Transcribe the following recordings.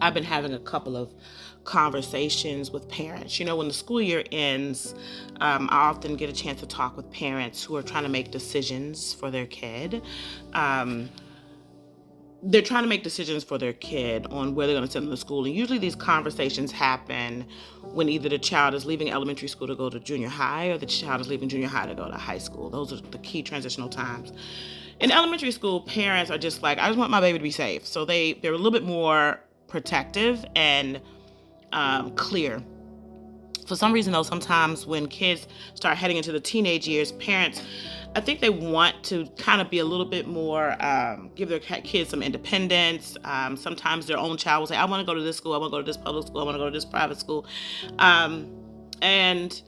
I've been having a couple of conversations with parents. When the school year ends, I often get a chance to talk with parents who are trying to make decisions for their kid. Um, they're trying to make decisions for their kid on where they're going to send them to school. And usually these conversations happen when either the child is leaving elementary school to go to junior high or the child is leaving junior high to go to high school. Those are the key transitional times. In elementary school, parents are just like, I just want my baby to be safe. So they're a little bit more protective and clear. For some reason, though, sometimes when kids start heading into the teenage years, parents, I think they want to kind of be a little bit more, give their kids some independence. Sometimes their own child will say, I want to go to this school, I want to go to this public school, I want to go to this private school. And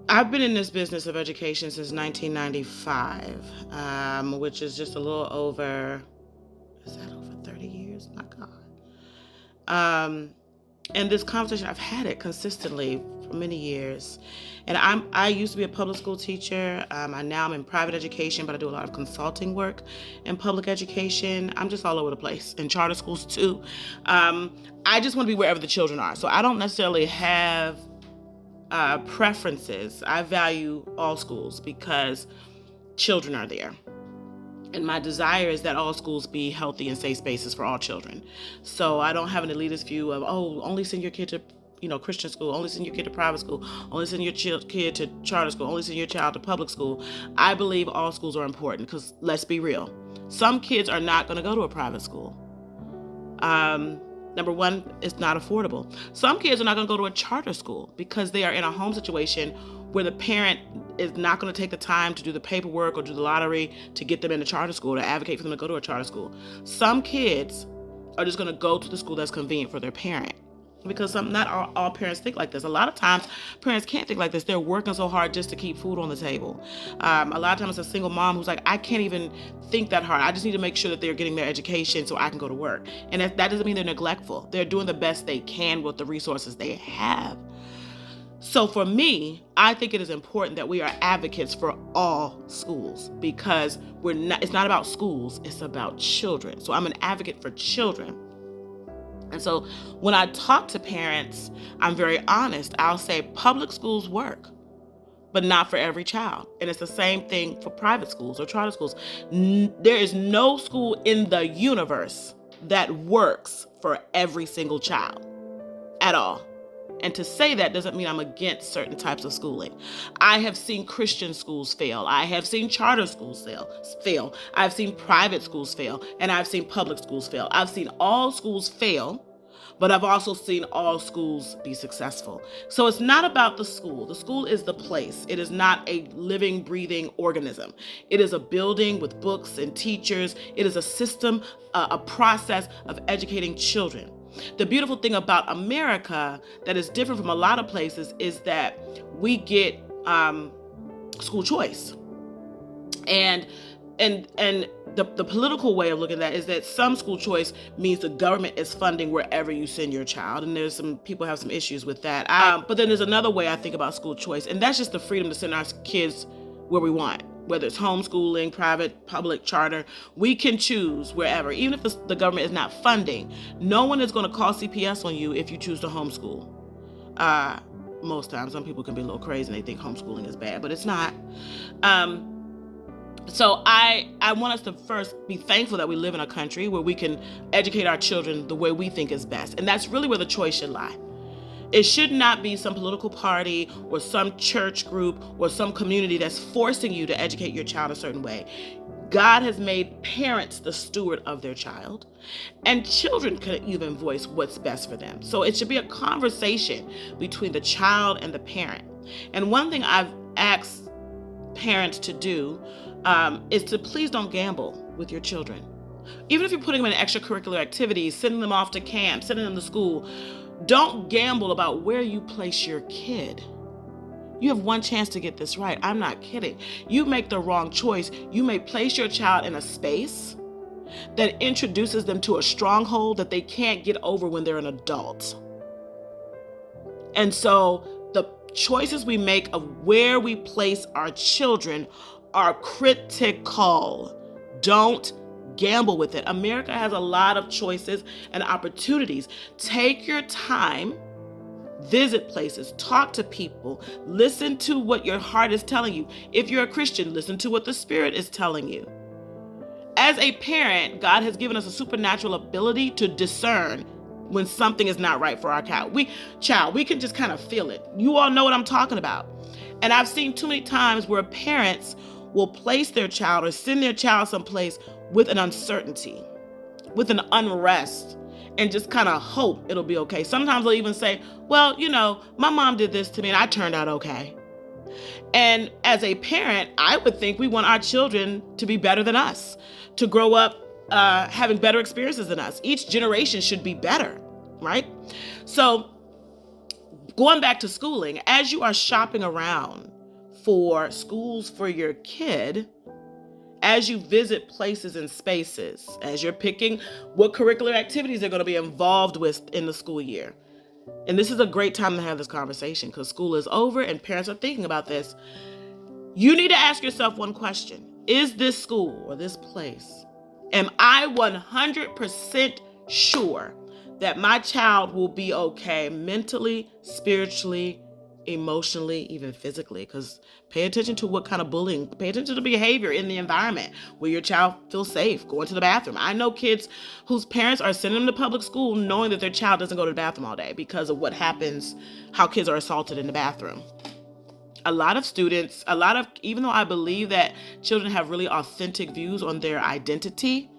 I've been in this business of education since 1995, which is just a little over, is that over 30 years? My God. And this conversation, I've had it consistently for many years. And I used to be a public school teacher. I'm in private education, but I do a lot of consulting work in public education. I'm just all over the place, in charter schools too. I just want to be wherever the children are. So I don't necessarily have preferences. I value all schools because children are there. And my desire is that all schools be healthy and safe spaces for all children. So I don't have an elitist view of, only send your kid to, Christian school, only send your kid to private school, only send your kid to charter school, only send your child to public school. I believe all schools are important because let's be real. Some kids are not going to go to a private school. Number one, it's not affordable. Some kids are not going to go to a charter school because they are in a home situation where the parent is not going to take the time to do the paperwork or do the lottery to get them into charter school, to advocate for them to go to a charter school. Some kids are just going to go to the school that's convenient for their parent. Because not all parents think like this. A lot of times, parents can't think like this. They're working so hard just to keep food on the table. A lot of times, it's a single mom who's like, I can't even think that hard. I just need to make sure that they're getting their education so I can go to work. And that doesn't mean they're neglectful. They're doing the best they can with the resources they have. So for me, I think it is important that we are advocates for all schools because it's not about schools, it's about children. So I'm an advocate for children. And so when I talk to parents, I'm very honest. I'll say public schools work, but not for every child. And it's the same thing for private schools or charter schools. There is no school in the universe that works for every single child at all. And to say that doesn't mean I'm against certain types of schooling. I have seen Christian schools fail. I have seen charter schools fail. I've seen private schools fail. And I've seen public schools fail. I've seen all schools fail, but I've also seen all schools be successful. So it's not about the school. The school is the place. It is not a living, breathing organism. It is a building with books and teachers. It is a system, a process of educating children. The beautiful thing about America that is different from a lot of places is that we get school choice. And the political way of looking at that is that some school choice means the government is funding wherever you send your child. And there's some people have some issues with that. But then there's another way I think about school choice, and that's just the freedom to send our kids where we want. Whether it's homeschooling, private, public, charter, we can choose wherever. Even if the government is not funding, no one is going to call CPS on you if you choose to homeschool. Most times, some people can be a little crazy and they think homeschooling is bad, but it's not. So I want us to first be thankful that we live in a country where we can educate our children the way we think is best. And that's really where the choice should lie. It should not be some political party or some church group or some community that's forcing you to educate your child a certain way. God has made parents the steward of their child, and children can even voice what's best for them. So it should be a conversation between the child and the parent. And one thing I've asked parents to do is to please don't gamble with your children. Even if you're putting them in extracurricular activities, sending them off to camp, sending them to school, don't gamble about where you place your kid. You have one chance to get this right. I'm not kidding. You make the wrong choice, you may place your child in a space that introduces them to a stronghold that they can't get over when they're an adult. And so the choices we make of where we place our children are critical. Don't gamble with it. America has a lot of choices and opportunities. Take your time, visit places, talk to people, listen to what your heart is telling you. If you're a Christian, listen to what the Spirit is telling you. As a parent, God has given us a supernatural ability to discern when something is not right for our child. We can just kind of feel it. You all know what I'm talking about. And I've seen too many times where parents will place their child or send their child someplace with an uncertainty, with an unrest, and just kind of hope it'll be okay. Sometimes they'll even say, well, my mom did this to me and I turned out okay. And as a parent, I would think we want our children to be better than us, to grow up having better experiences than us. Each generation should be better, right? So going back to schooling, as you are shopping around for schools for your kid, as you visit places and spaces, as you're picking what curricular activities they're going to be involved with in the school year. And this is a great time to have this conversation because school is over and parents are thinking about this. You need to ask yourself one question. Is this school or this place, am I 100% sure that my child will be okay mentally, spiritually, emotionally, even physically? Because pay attention to what kind of bullying, pay attention to the behavior in the environment where your child feels safe going to the bathroom. I know kids whose parents are sending them to public school knowing that their child doesn't go to the bathroom all day because of what happens, how kids are assaulted in the bathroom. A lot of students, even though I believe that children have really authentic views on their identity,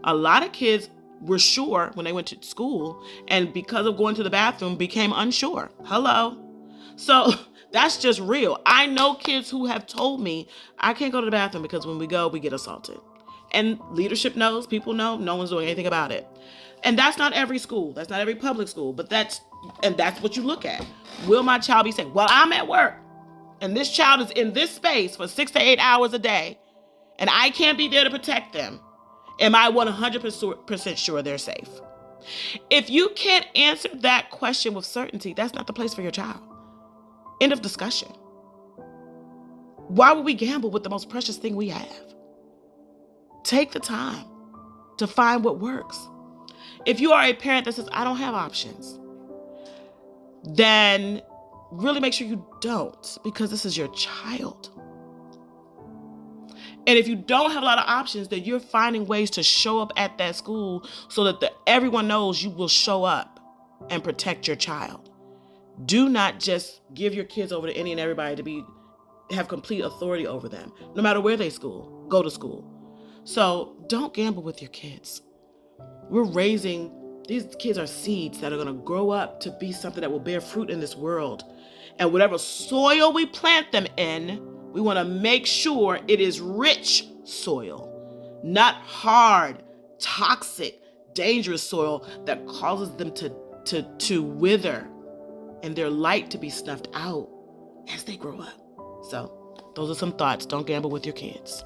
a lot of kids were sure when they went to school and because of going to the bathroom became unsure. Hello. So that's just real. I know kids who have told me, I can't go to the bathroom because when we go, we get assaulted. And leadership knows, people know, no one's doing anything about it. And that's not every school. That's not every public school, but that's what you look at. Will my child be safe? Well, I'm at work and this child is in this space for 6 to 8 hours a day and I can't be there to protect them. Am I 100% sure they're safe? If you can't answer that question with certainty, that's not the place for your child. End of discussion. Why would we gamble with the most precious thing we have? Take the time to find what works. If you are a parent that says, I don't have options, then really make sure you don't, because this is your child. And if you don't have a lot of options, then you're finding ways to show up at that school so that everyone knows you will show up and protect your child. Do not just give your kids over to any and everybody to have complete authority over them, no matter where they go to school. So don't gamble with your kids. These kids are seeds that are going to grow up to be something that will bear fruit in this world. And whatever soil we plant them in, we want to make sure it is rich soil, not hard, toxic, dangerous soil that causes them to wither and their light to be snuffed out as they grow up. So those are some thoughts. Don't gamble with your kids.